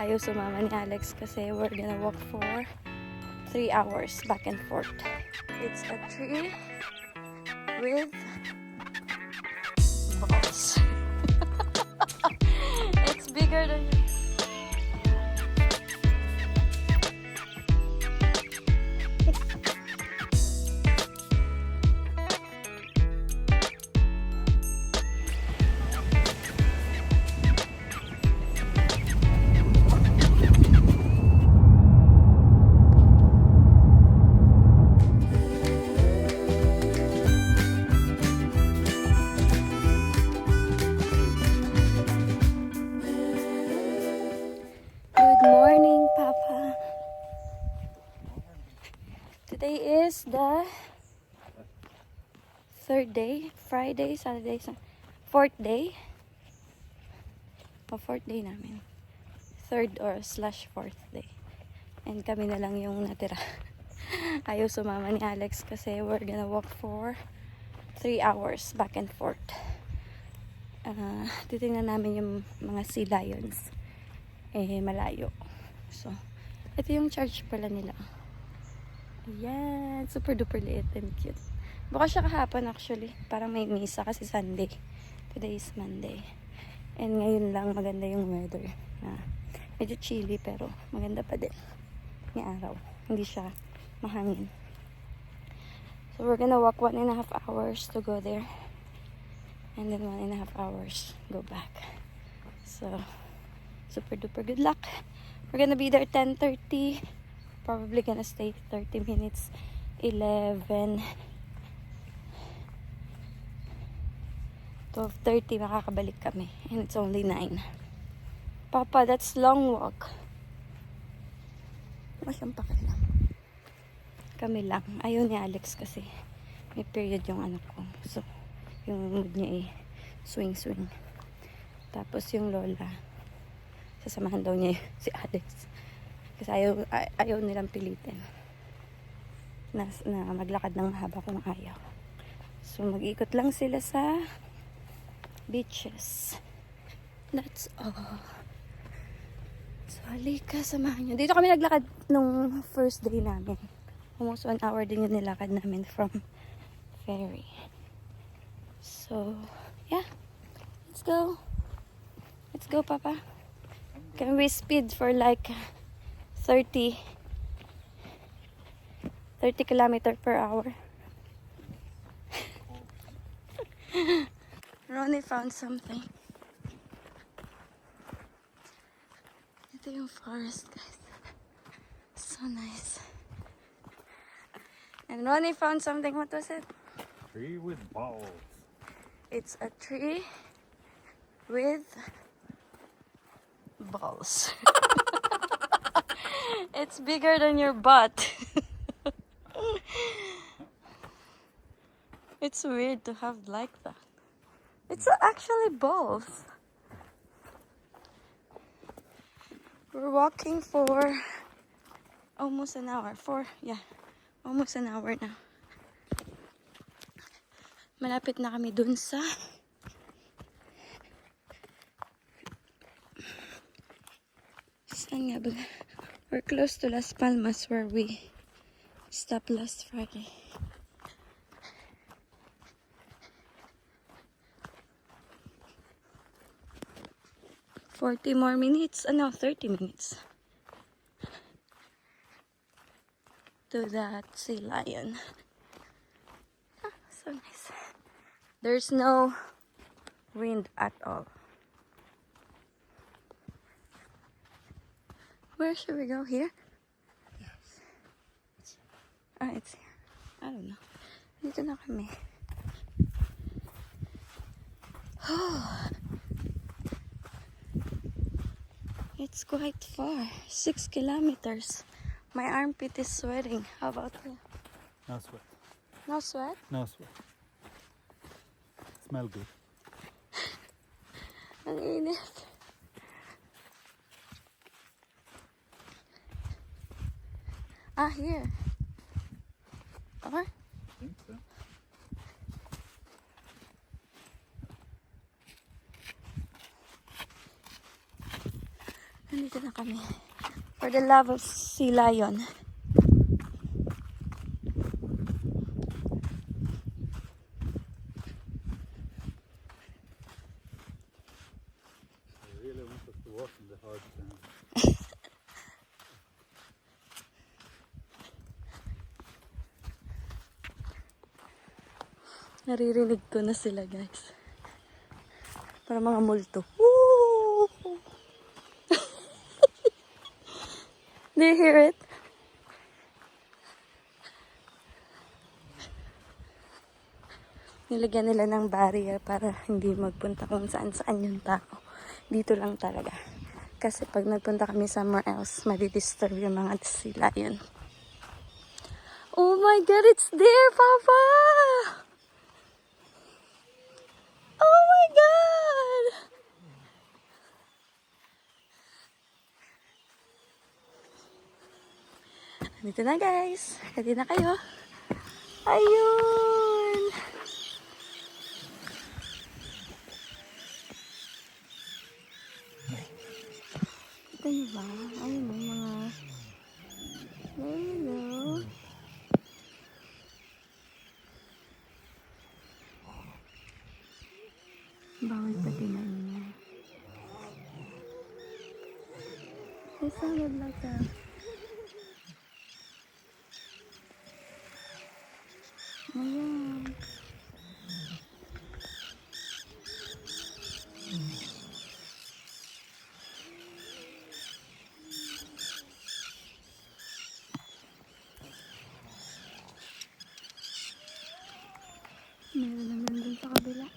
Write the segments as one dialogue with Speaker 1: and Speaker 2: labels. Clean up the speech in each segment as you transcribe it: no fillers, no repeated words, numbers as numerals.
Speaker 1: Ayaw sumama ni Alex kasi we're gonna walk for 3 hours back and forth. It's a tree with balls. It's bigger than you. Good morning, Papa. Today is the third day, Friday, Saturday, fourth day. Fourth day namin. Third or slash fourth day. And kami na lang yung natira. Ayaw sumama ni Alex kasi we're gonna walk for 3 hours back and forth. Titingnan namin yung mga sea lions. Malayo. So, ito yung church pala nila. Ayan, super duper liit and cute. Baka siya kahapon actually. Parang may misa kasi Sunday. Today is Monday. And ngayon lang maganda yung weather. Medyo chilly pero maganda pa din. May araw. Hindi siya mahangin. So we're gonna walk 1.5 hours to go there. And then 1.5 hours go back. So, super duper good luck. We're gonna be there 10:30. Probably gonna stay 30 minutes. 11. 12:30 makakabalik kami. And it's only 9. Papa, that's long walk. Masyang pakialam. Kami lang. Ayaw ni Alex kasi may period yung anak ko. So, yung mood niya swing. Tapos yung lola, sasamahan daw niya si Alex. Kasi ayaw nilang pilitin na maglakad ng haba kung ayaw. So, mag-ikot lang sila sa beaches. That's all. So, halika, samahan nyo. Dito kami naglakad nung first day namin. Almost 1 hour din yung nilakad namin from ferry. So, yeah. Let's go. Let's go, Papa. Can we speed for like 30 kilometers per hour? Ronnie found something. Ito yung forest, guys. So nice. And Ronnie found something. What was it?
Speaker 2: Tree with balls.
Speaker 1: It's a tree with balls. It's bigger than your butt. It's weird to have like that. It's actually balls. We're walking for almost an hour. Almost an hour now. Malapit na kami dun sa saan nga ba? We're close to Las Palmas where we stopped last Friday. $40 more minutes. 30 minutes. To that sea lion. So nice. There's no wind at all. Where should we go? Here?
Speaker 2: Yes.
Speaker 1: It's here. I don't know. Dito na kami. It's quite far. 6 kilometers. My armpit is sweating. How about you?
Speaker 2: No sweat.
Speaker 1: No sweat?
Speaker 2: No sweat. Smell good.
Speaker 1: Ang init. Here. Or?
Speaker 2: I think so.
Speaker 1: Nandito na kami. For the love of sea lion.
Speaker 2: I really want us to walk in the hard sand.
Speaker 1: Naririnig ko na sila, guys. Para mga multo. Woo! Do you hear it? Nilagyan nila ng barrier para hindi magpunta kung saan-saan yung tao. Dito lang talaga. Kasi pag nagpunta kami somewhere else, madidisturb yung mga sea lion. Oh my God, it's there, Papa! Oh my God! Dito na, guys. Ready na kayo? Ayun! Ito niyo ba? Ayun o, mga... Ayun o. Bawal pa tinayin. It sounded like a... Ayan. Meron naman dun sa kabila.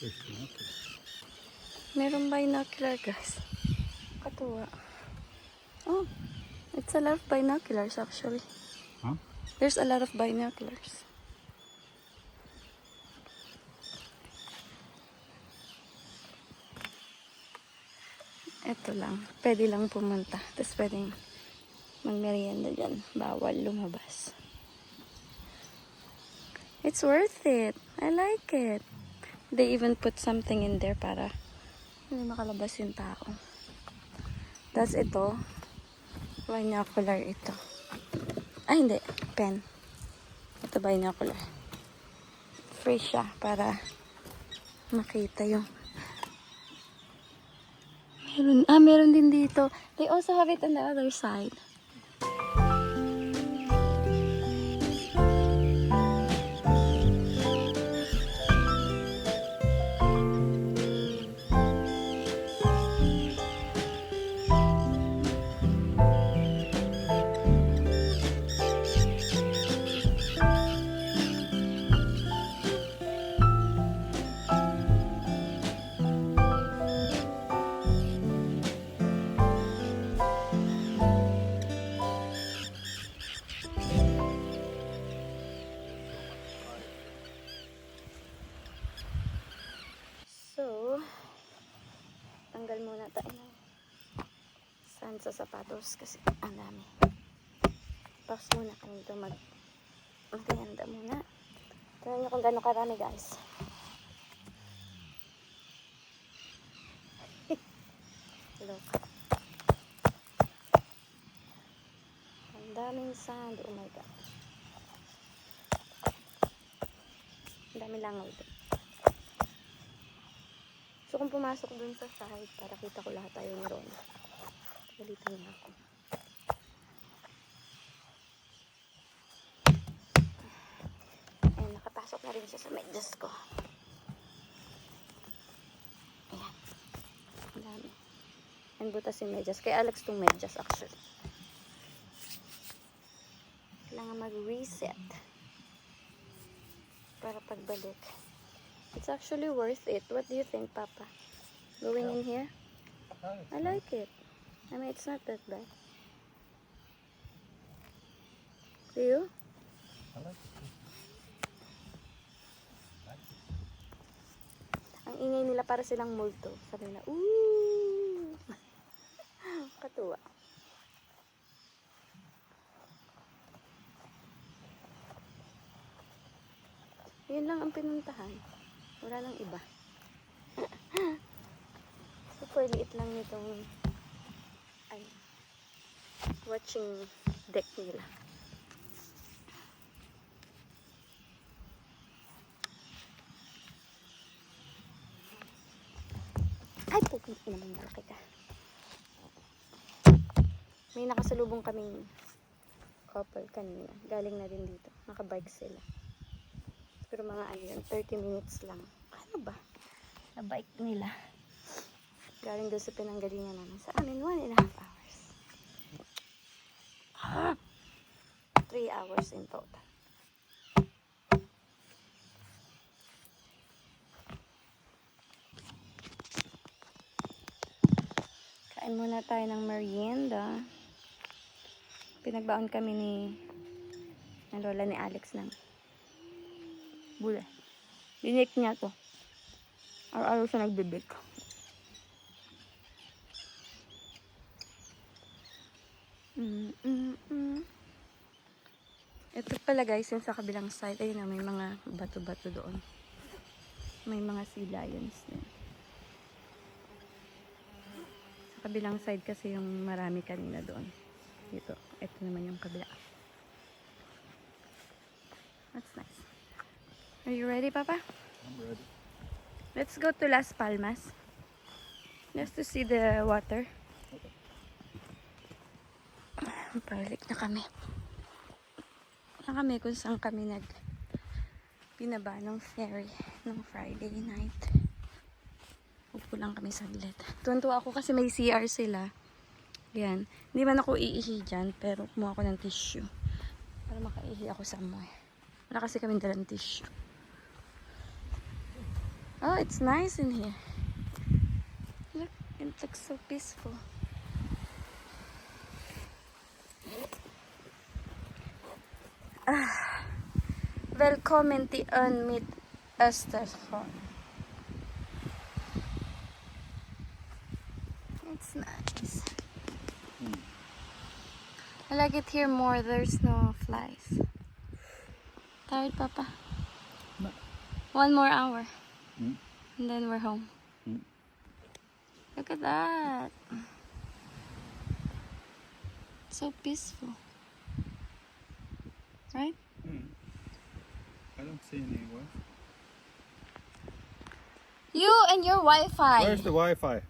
Speaker 2: There's nothing.
Speaker 1: Meron binocular, guys. Katuwa. Oh, it's a lot of binoculars actually.
Speaker 2: Huh?
Speaker 1: There's a lot of binoculars. Ito lang. Pwede lang pumunta. Tapos pwedeng magmerienda dyan. Bawal lumabas. It's worth it. I like it. They even put something in there para hindi makalabas yung tao. Tapos ito, binocular ito. Ay, hindi. Pen. Ito binocular. Free siya para makita yung meron din dito. They also have it on the other side. So, tanggal muna tayo ng sand sa sapatos kasi ang dami. Tapos muna kami dito magtianda muna. Tignan nyo kung gano'ng karami, guys. Look. Ang daming sand. Oh my God. Ang daming langaw dito. So, kung pumasok dun sa side, para kita ko lahat tayo ni Ron. Galitan niya ako. Ayan, nakapasok na rin siya sa medyas ko. Ayan. Ang dami. Ayan, butas yung medyas. Kay Alex tong medyas, actually. Kailangan mag-reset. Para pagbalik. It's actually worth it. What do you think, Papa? Going in here? I like it. I mean, it's not that bad. Do you?
Speaker 2: I like it.
Speaker 1: Ang ingay nila para silang multo. Sabi nila, ooh! Katuwa. Yun lang ang pinuntahan. Wala nang iba. Super liit lang nitong ano, watching deck nila. Ay, pupunta naman malaki ka. May nakasalubong kaming couple kanina. Galing na din dito. Nakabike sila. Pero mga ano yun, 30 minutes lang. Ano ba? Na bike nila. Galing doon sa pinanggalingan namin. Sa amin, 1.5 hours. 3 hours in total. Kain muna tayo ng merienda. Pinagbaon kami ni lola ni Alex ng bula. Binik niya to. Araw-araw siya nagbibik. Ito pala guys, yung sa kabilang side, ayun na, may mga bato-bato doon. May mga sea lions din. Sa kabilang side kasi yung marami kanina doon. Dito, ito naman yung kabila. That's nice. Are you ready, Papa?
Speaker 2: I'm ready.
Speaker 1: Let's go to Las Palmas. Just to see the water. Balik na kami. Na kami kung saan kami pinaba ng ferry ng Friday night. Upo lang kami saglit. Tuwan-tuwa ako kasi may CR sila. Yan. Hindi man ako iihi dyan, pero kumuha ako ng tissue. Para makaihi ako somewhere. Wala kasi kami dalang tissue. Oh, it's nice in here. Look, it looks so peaceful. Välkommen till ön mitt Östersjön. It's nice. I like it here more. There's no flies. Tired, Papa?
Speaker 2: No.
Speaker 1: 1 more hour.
Speaker 2: Mm.
Speaker 1: And then we're home.
Speaker 2: Mm.
Speaker 1: Look at that. So peaceful. Right?
Speaker 2: I don't see anyone.
Speaker 1: You and your Wi-Fi.
Speaker 2: Where's the Wi-Fi?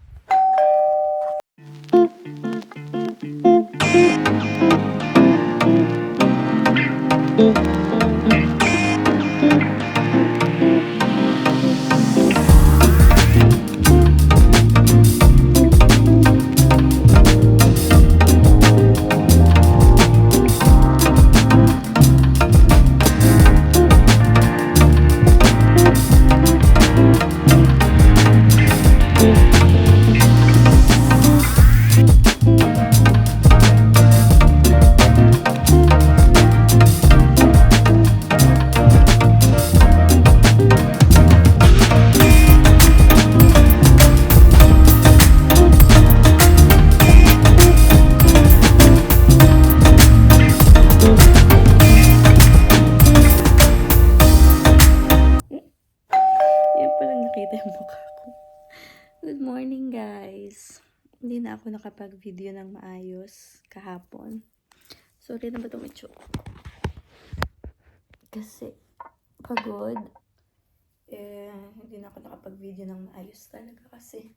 Speaker 1: Good morning guys. Hindi na ako nakapag-video ng maayos kahapon. Sorry na ba itong itsura? Kasi pagod. Hindi na ako nakapag-video ng maayos talaga kasi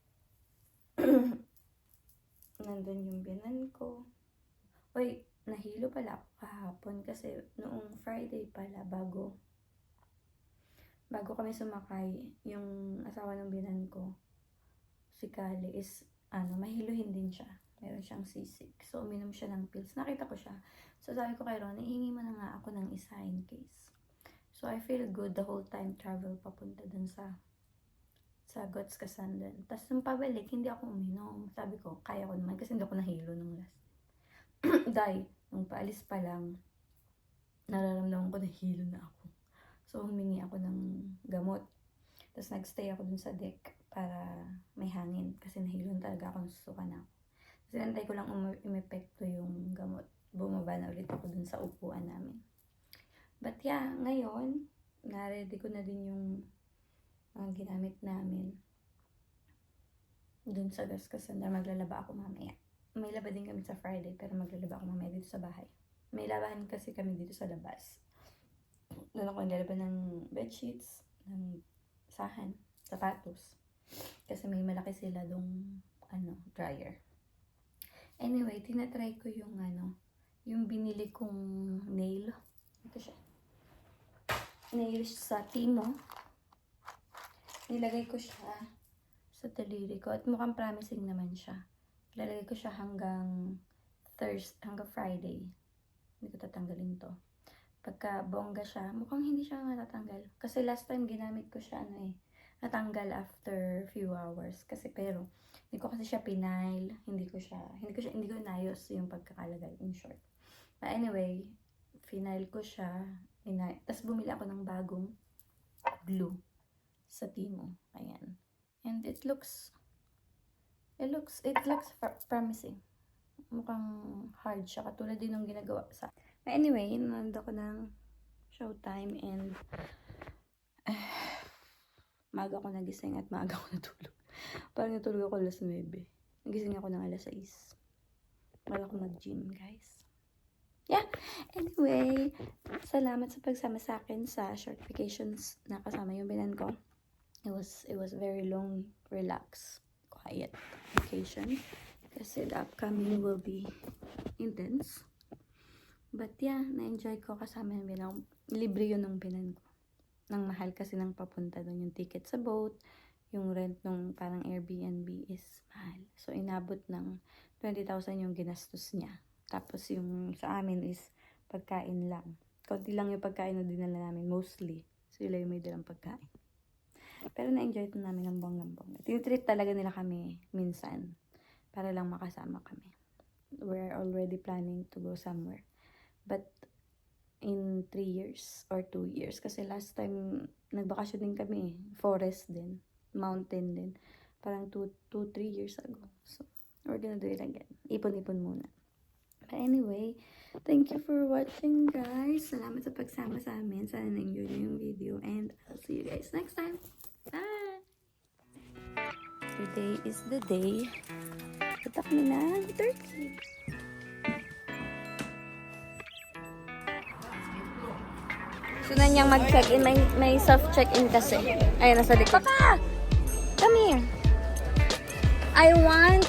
Speaker 1: nandun yung binan ko. Uy, nahilo pala ako kahapon kasi noong Friday pala bago kami sumakay, yung asawa ng binan ko, si Kali, is mahiluhin din siya. Meron siyang sisig. So, uminom siya ng pills. Nakita ko siya. So, sabi ko kay Ron, ihingi mo na nga ako ng isa in case. So, I feel good the whole time travel papunta dun sa Gots Kasandan. Tapos, nung pabalik, hindi ako uminom. Sabi ko, kaya ko naman kasi hindi ako nahilo nung last. Dahil, nung paalis pa lang, nararamdaman ko na hilo na ako. So, humingi ako ng gamot. Tapos, nagstay ako dun sa deck para may hangin. Kasi nahilon talaga ako, nasusuka na ako. Kasi antay ko lang umepekto yung gamot. Bumaba na ulit ako dun sa upuan namin. But yeah, ngayon, ready ko na din yung ginamit namin dun sa Gascasan na maglalaba ako mamaya. May laba din kami sa Friday, pero maglalaba ako mamaya dito sa bahay. May labahan kasi kami dito sa labas. Doon ako naglalaba ng bedsheets, ng sahan, sapatos. Kasi may malaki sila dong dryer. Anyway, tinatry ko yung yung binili kong nail. Ito siya. Nail sa Timo. Nilagay ko siya sa daliri ko at mukhang promising naman siya. Lalagay ko siya hanggang Friday. Hindi ko tatanggalin to. Pagka bongga siya, mukhang hindi siya matatanggal. Kasi last time ginamit ko siya natanggal after few hours. Pero hindi ko kasi siya pinail, hindi ko inayos yung pagkakalagay, in short. But anyway, pinail ko siya, tapos bumili ako ng bagong glue sa Timo. Ayan. And it looks promising. Mukhang hard siya, katulad din ng ginagawa sa. But anyway, nando ko ng showtime and maaga ako nagising at maaga ako natulog. Parang natulog ako alas 9. Nagising ako ng alas 6. Wala ako mag-gym, guys. Yeah. Anyway, salamat sa pagsama sa akin sa short vacations na kasama yung binan ko. It was very long, relaxed, quiet vacation. Kasi the upcoming will be intense. But yeah, na-enjoy ko kasama yung binan. Libre yun ng binan ko. Nang mahal kasi nang papunta doon yung ticket sa boat, yung rent nung parang Airbnb is mahal. So, inabot ng 20,000 yung ginastos niya. Tapos, yung sa amin is pagkain lang. Kaunti lang yung pagkain na dinala namin, mostly. Sila yung may dalang pagkain. Pero na-enjoy ito namin ng bonggang-bongga. Tinitreat talaga nila kami minsan para lang makasama kami. We're already planning to go somewhere. But, in 3 years or 2 years. Kasi last time, nagbakasyon din kami. Forest din. Mountain din. Parang 2-3 years ago. So, we're gonna do it again. Ipon-ipon muna. But anyway, thank you for watching, guys. Salamat sa pagsama sa amin. Sana na-enjoy nyo yung video. And I'll see you guys next time. Bye! Today is the day. Punta kami ng Turkey. Sunod niyang mag-check-in. May self-check-in kasi. Ayun, nasa likod. Papa! Come here. I want...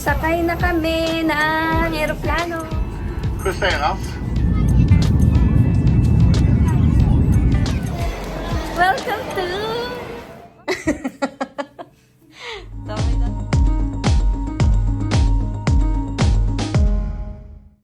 Speaker 1: Sakay na kami ng aeroplano.
Speaker 3: Gusto enough?
Speaker 1: Welcome to